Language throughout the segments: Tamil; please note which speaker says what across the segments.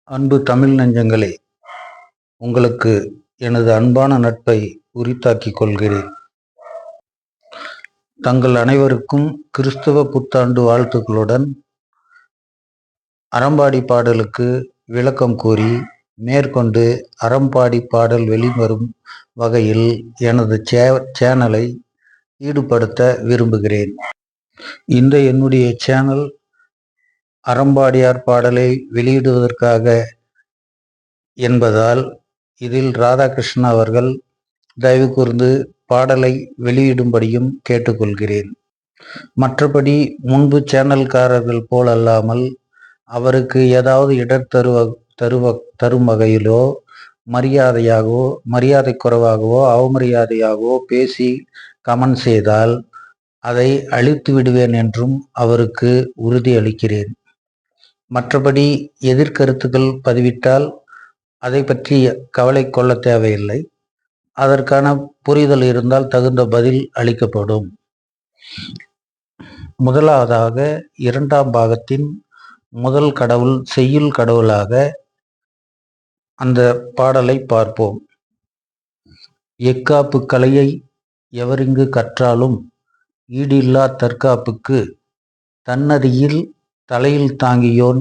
Speaker 1: அன்பு தமிழ் நெஞ்சங்களே, உங்களுக்கு எனது அன்பான நட்பை உரித்தாக்கிக் கொள்கிறேன். தங்கள் அனைவருக்கும் கிறிஸ்தவ புத்தாண்டு வாழ்த்துக்களுடன் அறம்பாடி பாடலுக்கு விளக்கம் கூறி மேற்கொண்டு அறம்பாடி பாடல் வெளிவரும் வகையில் எனது சேனலை ஈடுபடுத்த விரும்புகிறேன். இந்த என்னுடைய சேனல் அறம்பாடியார் பாடலை வெளியிடுவதற்காக என்பதால் இதில் ராதாகிருஷ்ணன் அவர்கள் தயவு கூர்ந்து பாடலை வெளியிடும்படியும் கேட்டுக்கொள்கிறேன். மற்றபடி முன்பு சேனல்காரர்கள் போல் அல்லாமல் அவருக்கு ஏதாவது இடர் தரும் வகையிலோ மரியாதையாகவோ மரியாதை குறைவாகவோ அவமரியாதையாகவோ பேசி கமெண்ட் செய்தால் அதை அழித்து விடுவேன் என்றும் அவருக்கு உறுதி அளிக்கிறேன். மற்றபடி எதிர்கருத்துக்கள் பதிவிட்டால் அதை பற்றி கவலை கொள்ள தேவையில்லை. அதற்கான புரிதல் இருந்தால் தகுந்த பதில் அளிக்கப்படும். முதலாவதாக இரண்டாம் பாகத்தின் முதல் கடவுள் செய்யுள் கடவுளாக அந்த பாடலை பார்ப்போம். எக்காப்பு கலையை எவரிங்கு கற்றாலும் ஈடில்லா தற்காப்புக்கு தன்னதியில் தலையில் தாங்கியோன்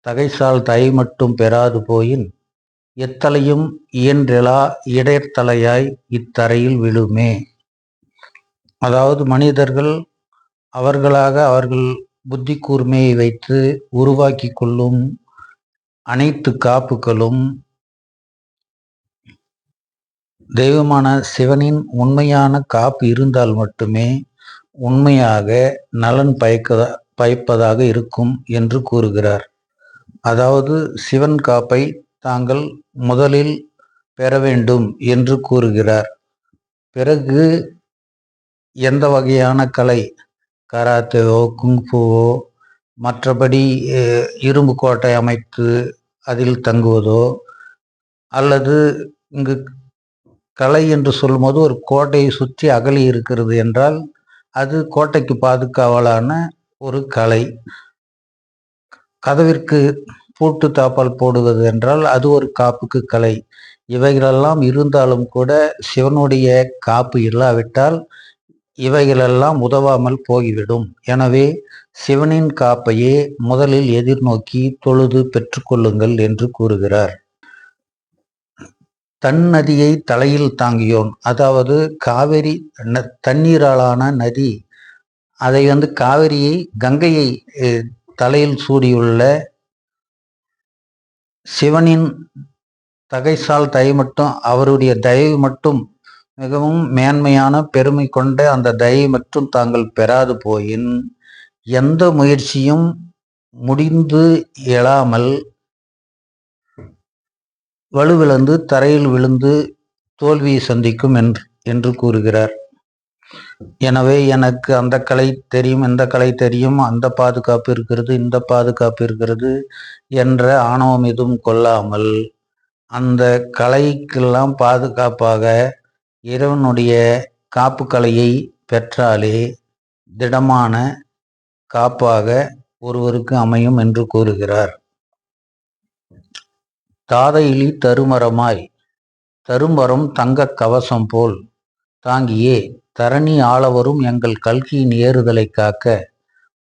Speaker 1: தகைசால் தயை மட்டும் பெறாது போயின் எத்தலையும் இயன்றெலா இடைத்தலையாய் இத்தரையில் விழுமே. அதாவது மனிதர்கள் அவர்களாக அவர்கள் புத்தி கூர்மையை வைத்து உருவாக்கி கொள்ளும் அனைத்து காப்புகளும் தெய்வமான சிவனின் உண்மையான காப்பு இருந்தால் மட்டுமே உண்மையாக நலன் பயப்பதாக இருக்கும் என்று கூறுகிறார். அதாவது சிவன் காப்பை தாங்கள் முதலில் பெற வேண்டும் என்று கூறுகிறார். பிறகு எந்த வகையான கலை, கராத்தேவோ குங்ஃபுவோ மற்றபடி இரும்பு கோட்டை அமைத்து அதில் தங்குவதோ அல்லது இங்கு கலை என்று சொல்லும்போது ஒரு கோட்டையை சுற்றி அகலி இருக்கிறது என்றால் அது கோட்டைக்கு பாதுகாவலான ஒரு கலை. கதவிற்கு பூட்டு தாப்பால் போடுவது என்றால் அது ஒரு காப்புக்கு கலை. இவைகளெல்லாம் இருந்தாலும் கூட சிவனுடைய காப்பு இல்லாவிட்டால் இவைகளெல்லாம் உதவாமல் போய்விடும். எனவே சிவனின் காப்பையே முதலில் எதிர்நோக்கி தொழுது பெற்றுக்கொள்ளுங்கள் என்று கூறுகிறார். தன் நதியை தலையில் தாங்கியோன், அதாவது காவிரி தண்ணீராலான நதி, அதை காவிரியை கங்கையை தலையில் சூடியுள்ள சிவனின் தகைசால் தயை மட்டும், அவருடைய தயவு மட்டும் மிகவும் மேன்மையான பெருமை கொண்ட அந்த தயை மட்டும் தாங்கள் பெறாது போயின் எந்த முயற்சியும் முடிந்து எழாமல் வலுவிழந்து தரையில் விழுந்து தோல்வியை சந்திக்கும் என்று கூறுகிறார். எனவே எனக்கு அந்த கலை தெரியும், இந்த கலை தெரியும், அந்த பாதுகாப்பு இருக்கிறது, இந்த பாதுகாப்பு இருக்கிறது என்ற ஆணவம் எதுவும் கொள்ளாமல் அந்த கலைக்கெல்லாம் பாதுகாப்பாக இறைவனுடைய காப்பு கலையை பெற்றாலே திடமான காப்பாக ஒருவருக்கு அமையும் என்று கூறுகிறார். தாதையிலி தருமரமாய் தருமரம் தங்க கவசம் போல் தாங்கியே தரணி ஆளவரும் எங்கள் கல்கியின் ஏறுதலை காக்க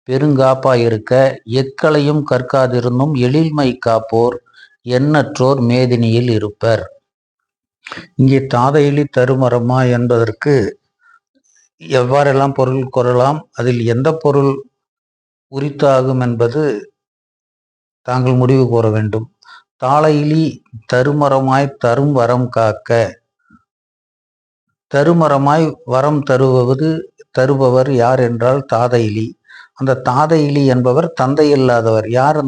Speaker 1: பெருங்காப்பாயிருக்க எக்களையும் கற்காதிருந்தும் எழில்மை காப்போர் எண்ணற்றோர் மேதினியில் இருப்பர். இங்கே தாதையிலி தருமரமா என்பதற்கு எவ்வாறெல்லாம் பொருள் கூறலாம், அதில் எந்த பொருள் உரித்தாகும் என்பது தாங்கள் முடிவு கூற வேண்டும். தாளையிலி தருமரமாய் தரும் வரம் காக்க, தருமரமாய் வரம் தருபவர் யார் என்றால் தாதையிலி. அந்த தாதையிலி என்பவர் தந்தை இல்லாதவர். யார்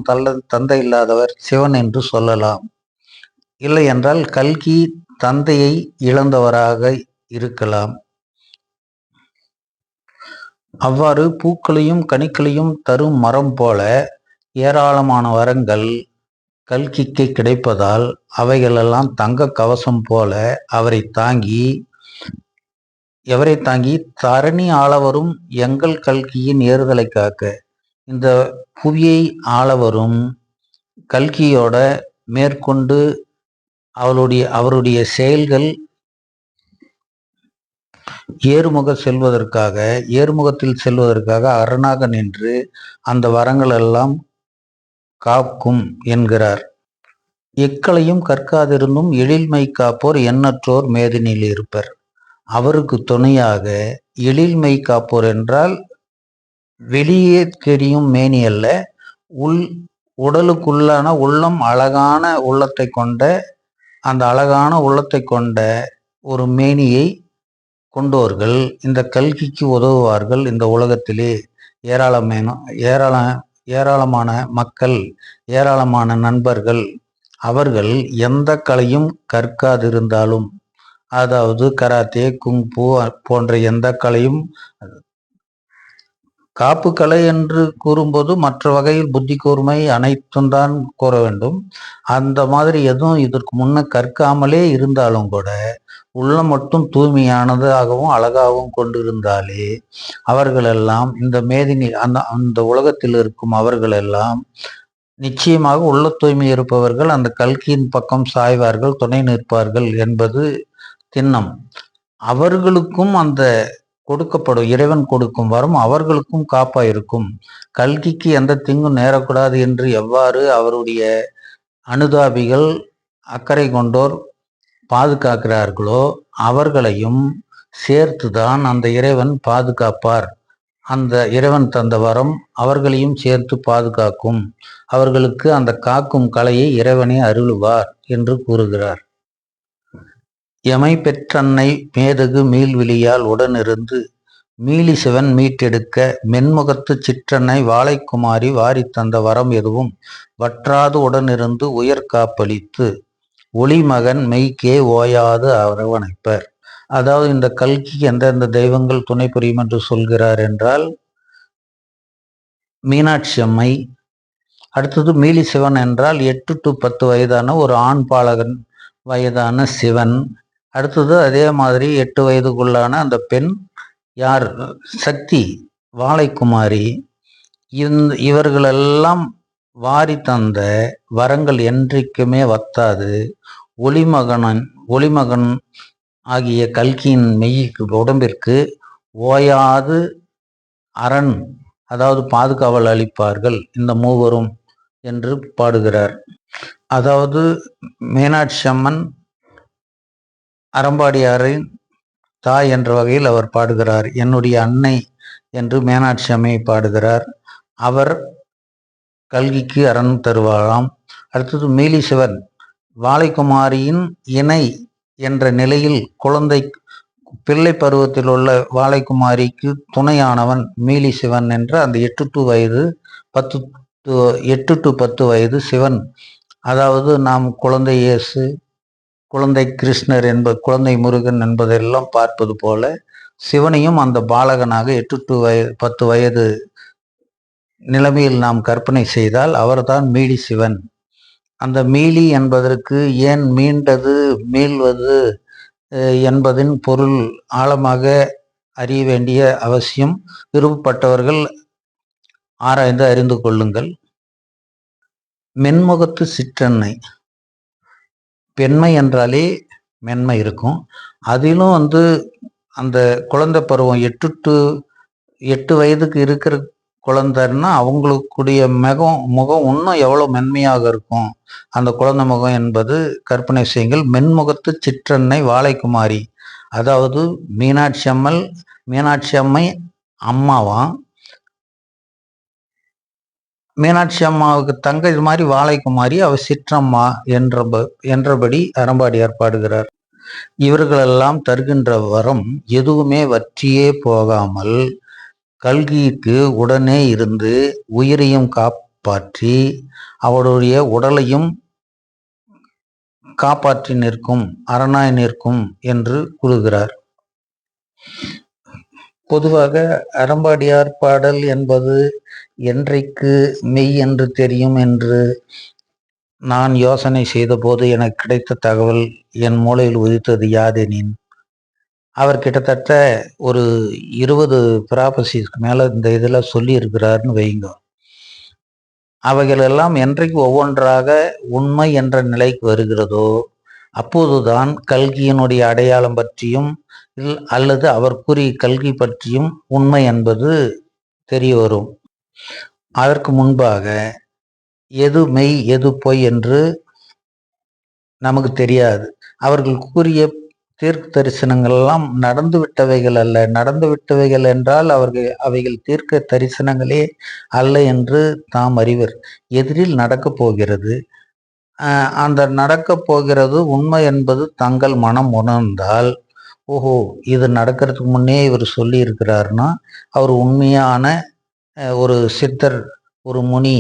Speaker 1: தந்தை இல்லாதவர்? சிவன் என்று சொல்லலாம். இல்லை என்றால் கல்கி தந்தையை இழந்தவராக இருக்கலாம். அவ்வாறு பூக்களையும் கனிகளையும் தரும் மரம் போல ஏராளமான வரங்கள் கல்கிக்கு கிடைப்பதால் அவைகளெல்லாம் தங்க கவசம் போல எவரை தாங்கி தரணி ஆளவரும் எங்கள் கல்கியின் ஏறுதலை காக்க, இந்த புவியை ஆளவரும் கல்கியோட மேற்கொண்டு அவருடைய செயல்கள் ஏறுமுகத்தில் செல்வதற்காக அரணாக நின்று அந்த வரங்கள் எல்லாம் காக்கும் என்கிறார். எக்களையும் கற்காதிருந்தும் எழில்மை காப்போர் எண்ணற்றோர் மேதினில் இருப்பர். அவருக்கு துணையாக எழில்மை காப்போர் என்றால் வெளியே தெரியும் மேனி அல்ல, உடலுக்குள்ளான உள்ளம் அழகான உள்ளத்தை கொண்ட, அந்த அழகான உள்ளத்தை கொண்ட ஒரு மேனியை கொண்டோர்கள் இந்த கல்கிக்கு உதவுவார்கள். இந்த உலகத்திலே ஏராளமான மக்கள், ஏராளமான நண்பர்கள், அவர்கள் எந்த கலையும் கற்காதிருந்தாலும், அதாவது கராத்தே, குங்ஃபூ போன்ற எந்த கலையும், காப்பு கலை என்று கூறும்போது மற்ற வகையில் புத்தி கூர்மை அனைத்தும் தான் கூற வேண்டும். அந்த மாதிரி எதுவும் இதற்கு முன்ன கற்காமலே இருந்தாலும் கூட உள்ளம் மட்டும் தூய்மையானதாகவும் அழகாகவும் கொண்டிருந்தாலே அவர்களெல்லாம் இந்த மேதினி அந்த உலகத்தில் இருக்கும் அவர்களெல்லாம் நிச்சயமாக உள்ள தூய்மை இருப்பவர்கள் அந்த கல்கியின் பக்கம் சாய்வார்கள், துணை நிற்பார்கள் என்பது திண்ணம். அவர்களுக்கும் அந்த கொடுக்கப்படும் இறைவன் கொடுக்கும் வரம் அவர்களுக்கும் காப்பா இருக்கும். கல்கிக்கு எந்த தீங்கும் நேரக்கூடாது என்று எவ்வாறு அவருடைய அனுதாபிகள், அக்கறை கொண்டோர் பாதுகாக்கிறார்களோ அவர்களையும் சேர்த்துதான் அந்த இறைவன் பாதுகாப்பார். அந்த இறைவன் தந்த வரம் அவர்களையும் சேர்த்து பாதுகாக்கும். அவர்களுக்கு அந்த காக்கும் கலையை இறைவனே அருளுவார் என்று கூறுகிறார். எமை பெற்றன்னை மேதகு மீள்விழியால் உடனிருந்து மீளி சிவன் மீட்டெடுக்க மென்முகத்து சிற்றன்னை வாழைக்குமாரி வாரி தந்த வரம் எதுவும் வற்றாது உடனிருந்து உயர்காப்பளித்து ஒளிமகன் மெய்க்கே ஓயாது அரவணைப்பர். அதாவது இந்த கல்கி எந்தெந்த தெய்வங்கள் துணை புரியும் என்று சொல்கிறார் என்றால், மீனாட்சி அம்மை, அடுத்தது மீளி சிவன் என்றால் 8 to 10 வயதான ஒரு ஆண் பாலகன் வயதான சிவன், அடுத்தது அதே மாதிரி 8 வயதுக்குள்ளான அந்த பெண் யார், சக்தி வாழைக்குமாரி. இவர்களெல்லாம் வாரி தந்த வரங்கள் என்றைக்குமே வத்தாது. ஒளிமகன் ஆகிய கல்கியின் மெய்க்கு உடம்பிற்கு ஓயாது அரண், அதாவது பாதுகாவல் அளிப்பார்கள் இந்த மூவரும் என்று பாடுகிறார். அதாவது மீனாட்சி அம்மன் அறம்பாடியாரின் தாய் என்ற வகையில் அவர் பாடுகிறார். என்னுடைய அன்னை என்று மீனாட்சி அம்மையை பாடுகிறார். அவர் கல்கிக்கு அரண் தருவாராம். அடுத்தது மீளி சிவன் வாழைக்குமாரியின் இணை என்ற நிலையில் பிள்ளை பருவத்தில் உள்ள வாழைக்குமாரிக்கு துணையானவன் மீளி சிவன் என்ற அந்த 8 to 10 வயது சிவன். அதாவது நாம் குழந்தை இயேசு, குழந்தை கிருஷ்ணர் குழந்தை முருகன் என்பதெல்லாம் பார்ப்பது போல சிவனையும் அந்த பாலகனாக 8 to 10 வயது நிலைமையில் நாம் கற்பனை செய்தால் அவர்தான் மீளி சிவன். அந்த மீளி என்பதற்கு ஏன் மீண்டது, மீள்வது என்பதின் பொருள் ஆழமாக அறிய வேண்டிய அவசியம். விருப்பப்பட்டவர்கள் ஆராய்ந்து அறிந்து கொள்ளுங்கள். மென்முகத்து சிற்றன்னை, பெண்மை என்றாலே மென்மை இருக்கும். அதிலும் அந்த குழந்தை பருவம் 8 வயதுக்கு இருக்கிற குழந்தைன்னா அவங்களுக்குடைய முகம் இன்னும் எவ்வளோ மென்மையாக இருக்கும் அந்த குழந்தை முகம் என்பது கற்பனை செய்யுங்கள். மென்முகத்து சிற்றன்னை வாழைக்குமாரி, அதாவது மீனாட்சி அம்மை அம்மாவாம். மீனாட்சி அம்மாவுக்கு தங்கை மாதிரி வாழைக்குமாரி, அவர் சிற்றம்மா என்றபடி அறம்பாடியார் பாடுகிறார். இவர்களெல்லாம் தருகின்ற வரம் எதுவுமே வற்றியே போகாமல் கல்கிக்கு உடனே இருந்து உயிரையும் காப்பாற்றி அவருடைய உடலையும் காப்பாற்றி நிற்கும், அரணாய் நிற்கும் என்று கூறுகிறார். பொதுவாக அறம்பாடியார் பாடல் என்பது என்றைக்கு மெய் என்று தெரியும் என்று நான் யோசனை செய்த போது எனக்கு கிடைத்த தகவல் என் மூளையில் உதித்தது யாதெனின், அவர் கிட்டத்தட்ட ஒரு 20 ப்ராபசிஸ்க்கு மேல இந்த இதில் சொல்லி இருக்கிறாருன்னு வைங்க. அவைகளெல்லாம் என்றைக்கு ஒவ்வொன்றாக உண்மை என்ற நிலைக்கு வருகிறதோ அப்போதுதான் கல்கியினுடைய அடையாளம் பற்றியும் அல்லது அவர் கூறிய கல்கி பற்றியும் உண்மை என்பது தெரிய வரும். அதற்கு முன்பாக எது மெய் எது பொய் என்று நமக்கு தெரியாது. அவர்கள் கூறிய தீர்க்க தரிசனங்கள் எல்லாம் நடந்து விட்டவைகள் அல்ல. நடந்து விட்டவைகள் என்றால் அவைகள் தீர்க்க தரிசனங்களே அல்ல என்று தாம் அறிவர். எதிரில் நடக்கப் போகிறது. அந்த நடக்கப் போகிறது உண்மை என்பது தங்கள் மனம் உணர்ந்தால், ஓஹோ இது நடக்கிறதுக்கு முன்னே இவர் சொல்லி இருக்கிறார்னா அவர் உண்மையான ஒரு சித்தர், ஒரு முனி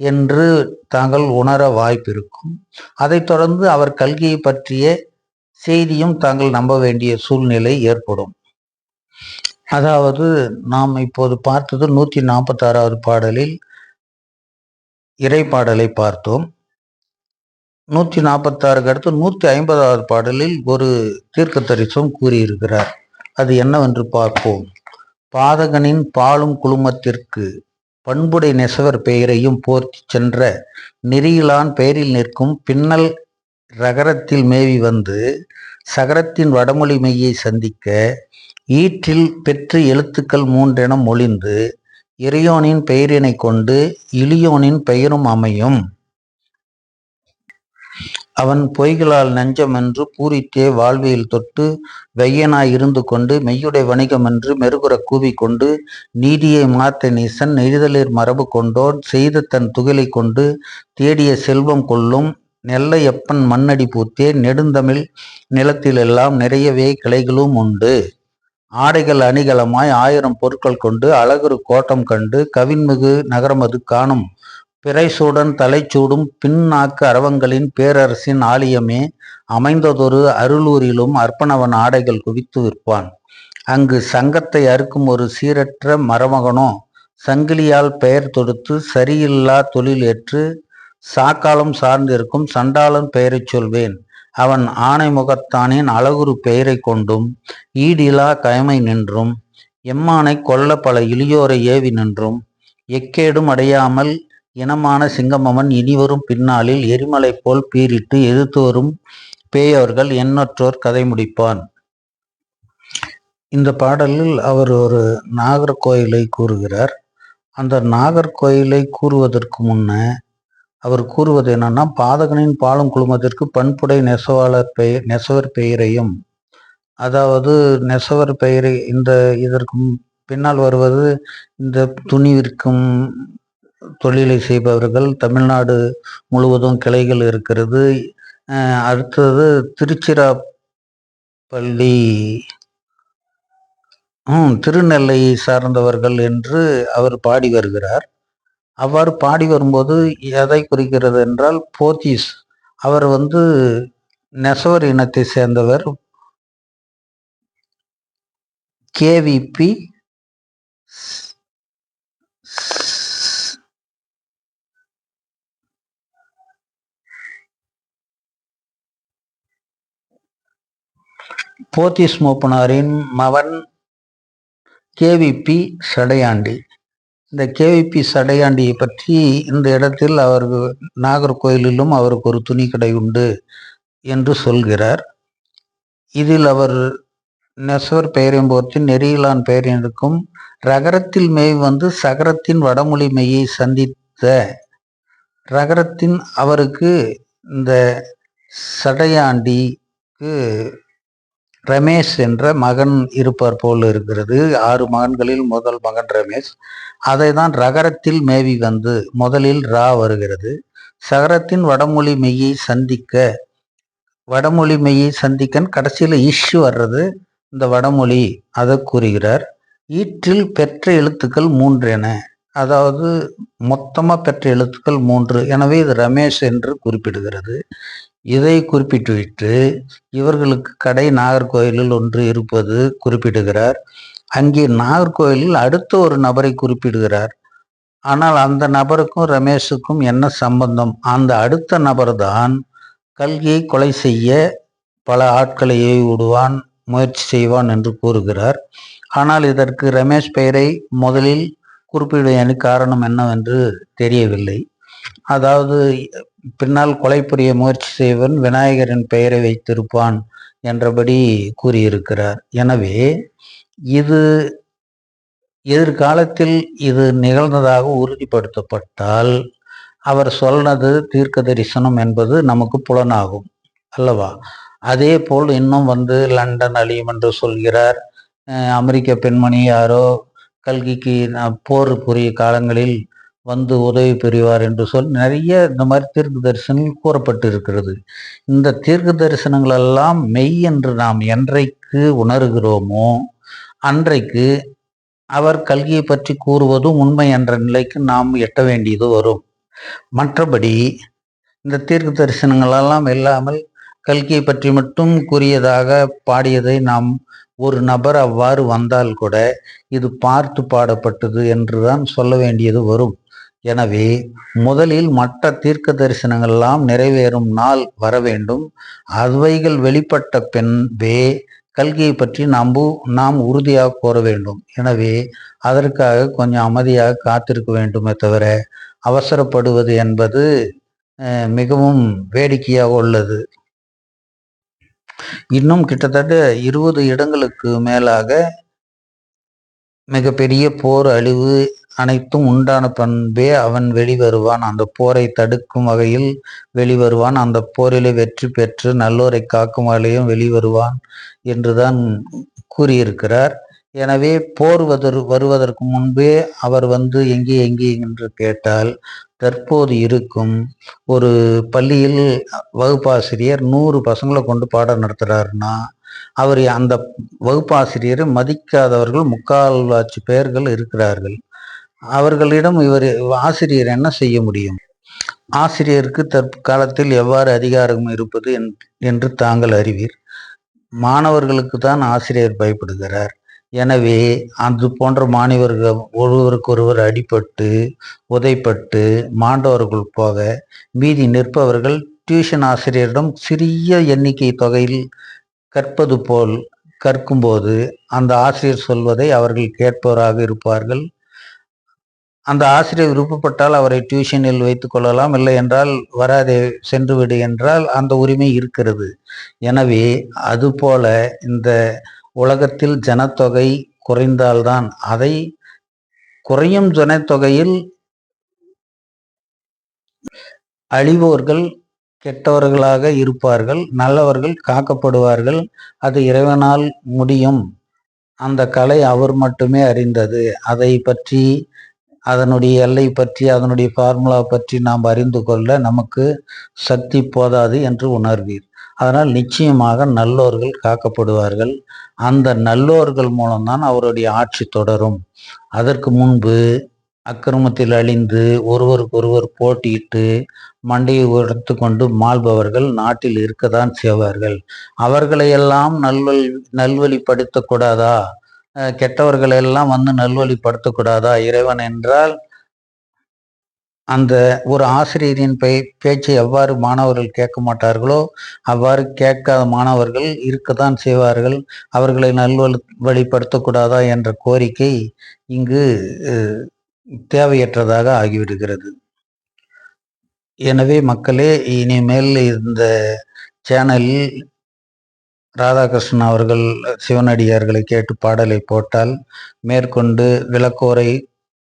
Speaker 1: என்று தாங்கள் உணர வாய்ப்பு இருக்கும். அதைத் தொடர்ந்து அவர் கல்கியை பற்றிய செய்தியும் தாங்கள் நம்ப வேண்டிய சூழ்நிலை ஏற்படும். அதாவது நாம் இப்போது பார்த்தது 146வது பாடலில் இறைப்பாடலை பார்த்தோம். 146க்கு அடுத்து 150வது பாடலில் ஒரு தீர்க்க தரிசனம் கூறியிருக்கிறார். அது என்னவென்று பார்ப்போம். பாதகனின் பாலும் குழுமத்திற்கு பண்புடை நெசவர் பெயரையும் போர்த்தி சென்ற நெறியிலான் பெயரில் நிற்கும் பின்னல் ரகரத்தில் மேவி வந்து சகரத்தின் வடமொழி மெய்யை சந்திக்க ஈற்றில் பெற்று எழுத்துக்கள் 3 என மொழிந்து இறையோனின் பெயரினை கொண்டு இளியோனின் பெயரும் அமையும். அவன் பொய்களால் நெஞ்சம் என்று பூரித்தே வாழ்வியல் தொட்டு வெய்யனாய் இருந்து கொண்டு மெய்யுடை வணிகம் என்று மெருகுற கூவிக்கொண்டு நீதியை மாத்த நீசன் நெறிதலிற் மரபு கொண்டோன் செய்த தன் துகிலை கொண்டு தேடிய செல்வம் கொள்ளும் நெல்லை எப்பன் மண்ணடி பூத்தே நெடுந்தமிழ் நிலத்திலெல்லாம் நிறையவே கிளைகளும் உண்டு. ஆடைகள் அணிகலமாய் 1000 பொருட்கள் கொண்டு அழகுறு கோட்டம் கண்டு கவின்மிகு நகரமது காணும் பிறைசூடன் தலைச்சூடும் பின்னாக்கு அரவங்களின் பேரரசின் ஆலயமே அமைந்ததொரு அருளூரிலும் அர்ப்பணவன் ஆடைகள் குவித்து விற்பான். அங்கு சங்கத்தை அறுக்கும் ஒரு சீரற்ற மருமகனோ சங்கிலியால் பெயர் தொடுத்து சரியில்லா தொழில் ஏற்று சாக்காலம் சார்ந்திருக்கும் சண்டாளன் பெயரைச் சொல்வேன். அவன் ஆணை முகத்தானின் அழகுறு பெயரை கொண்டும் ஈடிலா கயமை நின்றும் எம்மானை கொல்ல பல இளியோரை ஏவி நின்றும் எக்கேடும் அடையாமல் இனமான சிங்கமவன் இனிவரும் பின்னாளில் எரிமலை போல் பீரிட்டு எதிர்த்து வரும் பேயோர்கள் எண்ணற்றோர் கதை முடிப்பான். இந்த பாடலில் அவர் ஒரு நாகர்கோயிலை கூறுகிறார். அந்த நாகர்கோயிலை கூறுவதற்கு முன்ன அவர் கூறுவது என்னன்னா, பாதகனின் பாலும் குழுமத்திற்கு பண்புடை நெசவர் பெயரையும், அதாவது நெசவர் பெயரை இதற்கு பின்னால் வருவது இந்த துணி விற்கும் தொழிலை செய்பவர்கள். தமிழ்நாடு முழுவதும் கிளைகள் இருக்கிறது. அடுத்தது திருச்சிராப்பள்ளி திருநெல்லையை சார்ந்தவர்கள் என்று அவர் பாடி வருகிறார். அவ்வாறு பாடி வரும்போது எதை குறிக்கிறது என்றால், போத்தீஸ் அவர் நெசவர் இனத்தை சேர்ந்தவர். கேவிபி போத்தீஸ் மூப்பனாரின் மகன் கேவிபி சடையாண்டி. இந்த கேவிபி சடையாண்டியை பற்றி இந்த இடத்தில் நாகர்கோயிலிலும் அவருக்கு ஒரு துணி கடை உண்டு என்று சொல்கிறார். இதில் அவர் நெசவர் பெயரையும் போர்த்தி நெறியிலான் பெயரின் இருக்கும் ரகரத்தில் மெய் சகரத்தின் வடமொழி மெய்யை சந்தித்த ரகரத்தின் அவருக்கு இந்த சடையாண்டிக்கு ரமேஷ் என்ற மகன் இருப்பார் போல் இருக்கிறது. 6 மகன்களில் முதல் மகன் ரமேஷ். அதை தான் ரகரத்தில் மேவி முதலில் ரா வருகிறது. சகரத்தின் வடமொழி மெய்யை சந்திக்கன் கடைசியில் இஷ்யூ வர்றது இந்த வடமொழி, அதை கூறுகிறார். ஈற்றில் பெற்ற எழுத்துக்கள் 3 என, அதாவது மொத்தமாக பெற்ற எழுத்துக்கள் 3. எனவே இது ரமேஷ் என்று குறிப்பிடுகிறது. இதை குறிப்பிட்டுவிட்டு இவர்களுக்கு கடை நாகர்கோயிலில் ஒன்று இருப்பது குறிப்பிடுகிறார். அங்கே நாகர்கோயிலில் அடுத்த ஒரு நபரை குறிப்பிடுகிறார். ஆனால் அந்த நபருக்கும் ரமேஷுக்கும் என்ன சம்பந்தம்? அந்த அடுத்த நபர் தான் கல்கியை கொலை செய்ய பல ஆட்களை விடுவான், முயற்சி செய்வான் என்று கூறுகிறார். ஆனால் இதற்கு ரமேஷ் பெயரை முதலில் குறிப்பிடுவதற்கு காரணம் என்னவென்று தெரியவில்லை. அதாவது பின்னால் கொலை புரிய முயற்சி செய்வன் விநாயகரின் பெயரை வைத்திருப்பான் என்றபடி கூறியிருக்கிறார். எனவே இது எதிர்காலத்தில் இது நிகழ்ந்ததாக உறுதிப்படுத்தப்பட்டால் அவர் சொன்னது தீர்க்க தரிசனம் என்பது நமக்கு புலனாகும் அல்லவா? அதே போல் இன்னும் லண்டன் அழியும் என்று சொல்கிறார். அமெரிக்க பெண்மணி யாரோ கல்கிக்கு போர் புரிய காலங்களில் உதவி புரிவார் என்று நிறைய இந்த மாதிரி தீர்க்க தரிசனங்கள் கூறப்பட்டு இருக்கிறது. இந்த தீர்க்க தரிசனங்கள் எல்லாம் மெய் என்று நாம் என்றைக்கு உணர்கிறோமோ அன்றைக்கு அவர் கல்கியை பற்றி கூறுவதும் உண்மை என்ற நிலைக்கு நாம் எட்ட வேண்டியது வரும். மற்றபடி இந்த தீர்க்க தரிசனங்களெல்லாம் இல்லாமல் கல்கியை பற்றி மட்டும் கூறியதாக பாடியதை நாம் ஒரு நபர் அவ்வாறு வந்தால் கூட இது பார்த்து பாடப்பட்டது என்றுதான் சொல்ல வேண்டியது வரும். எனவே முதலில் மற்ற தீர்க்க தரிசனங்கள்லாம் நிறைவேறும் நாள் வர வேண்டும். அவைகள் வெளிப்பட்ட பின்பே கல்கியை பற்றி நாம் உறுதியாக கூற வேண்டும். எனவே அதற்காக கொஞ்சம் அமைதியாக காத்திருக்க வேண்டுமே தவிர அவசரப்படுவது என்பது மிகவும் வேடிக்கையாக உள்ளது. இன்னும் கிட்டத்தட்ட 20 இடங்களுக்கு மேலாக மிகப்பெரிய போர் அழிவு அனைத்தும் உண்டான பண்பே அவன் வெளிவருவான். அந்த போரை தடுக்கும் வகையில் வெளிவருவான். அந்த போரிலே வெற்றி பெற்று நல்லோரை காக்கும் வகையிலும் வெளிவருவான் என்றுதான் கூறியிருக்கிறார். எனவே போர் வருவதற்கு முன்பே அவர் எங்கே என்று கேட்டால், தற்போது இருக்கும் ஒரு பள்ளியில் வகுப்பாசிரியர் 100 பசங்களை கொண்டு பாடம் நடத்துகிறாருன்னா அவர் அந்த வகுப்பாசிரியரை மதிக்காதவர்கள் 3/4 பேர்கள் இருக்கிறார்கள். அவர்களிடம் ஆசிரியர் என்ன செய்ய முடியும்? ஆசிரியருக்கு தற்காலத்தில் எவ்வாறு அதிகாரம் இருப்பது என்று தாங்கள் அறிவீர். மாணவர்களுக்கு தான் ஆசிரியர் பயப்படுகிறார். எனவே அது போன்ற மாணவர்கள் ஒருவருக்கொருவர் அடிபட்டு உதைப்பட்டு மாண்டவர்கள் போக மீதி நிற்பவர்கள் டியூஷன் ஆசிரியரிடம் சிறிய எண்ணிக்கை தொகையில் கற்பது போல் கற்கும்போது அந்த ஆசிரியர் சொல்வதை அவர்கள் கேட்பவராக இருப்பார்கள். அந்த ஆசிரியர் விருப்பப்பட்டால் அவரை டியூஷனில் வைத்துக் கொள்ளலாம், இல்லை என்றால் வராதே சென்று விடு என்றால் அந்த உரிமை இருக்கிறது. எனவே அதுபோல இந்த உலகத்தில் ஜனத்தொகை குறைந்தால்தான் அதை குறையும் ஜனத்தொகையில் அழிவோர்கள் கெட்டவர்களாக இருப்பார்கள், நல்லவர்கள் காக்கப்படுவார்கள். அது இறைவனால் முடியும். அந்த கலை அவர் மட்டுமே அறிந்தது. அதை பற்றி அதனுடைய எல்லை பற்றி அதனுடைய ஃபார்முலா பற்றி நாம் அறிந்து கொள்ள நமக்கு சக்தி போதாது என்று உணர்வீர். அதனால் நிச்சயமாக நல்லோர்கள் காக்கப்படுவார்கள். அந்த நல்லோர்கள் மூலம்தான் அவருடைய ஆட்சி தொடரும். அதற்கு முன்பு அக்கிரமத்தில் அழிந்து ஒருவருக்கொருவர் போட்டியிட்டு மண்டையை உடைத்து கொண்டு மாள்பவர்கள் நாட்டில் இருக்கத்தான் செய்வார்கள். அவர்களையெல்லாம் நல்வழிப்படுத்தக்கூடாதா? கெட்டவர்கள் எல்லாம் நல்வழிப்படுத்தக்கூடாதா இறைவன் என்றால், அந்த ஒரு ஆசிரியரின் பேச்சை எவ்வாறு மாணவர்கள் கேட்க மாட்டார்களோ அவ்வாறு கேட்காத மாணவர்கள் இருக்கத்தான் செய்வார்கள். அவர்களை நல்வழிப்படுத்தக்கூடாதா என்ற கோரிக்கை இங்கு தேவையற்றதாக ஆகிவிடுகிறது. எனவே மக்களே, இனிமேல் இந்த சேனலில் ராதாகிருஷ்ணன் அவர்கள் சிவனடியார்களை கேட்டு பாடலை போட்டால் மேற்கொண்டு விளக்கோரை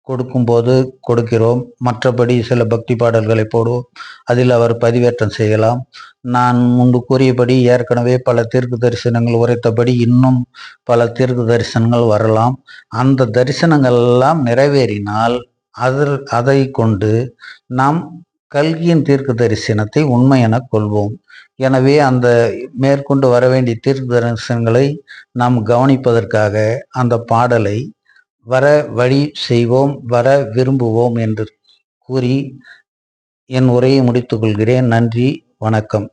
Speaker 1: கொடுக்கும்போது கொடுக்கிறோம். மற்றபடி சில பக்தி பாடல்களை போடுவோம். அதில் அவர் பதிவேற்றம் செய்யலாம். நான் முன்பு கூறியபடி ஏற்கனவே பல தீர்க்க தரிசனங்கள் உரைத்தபடி இன்னும் பல தீர்க்க தரிசனங்கள் வரலாம். அந்த தரிசனங்கள் எல்லாம் நிறைவேறினால் அதை கொண்டு நாம் கல்கியின் தீர்க்க தரிசனத்தை உண்மை என கொள்வோம். எனவே அந்த மேற்கொண்டு வர வேண்டிய தீர்க்க தரிசனங்களை நாம் கவனிப்பதற்காக அந்த பாடலை வர வழி செய்வோம், வர விரும்புவோம் என்று கூறி என் உரையை முடித்துக் கொள்கிறேன். நன்றி, வணக்கம்.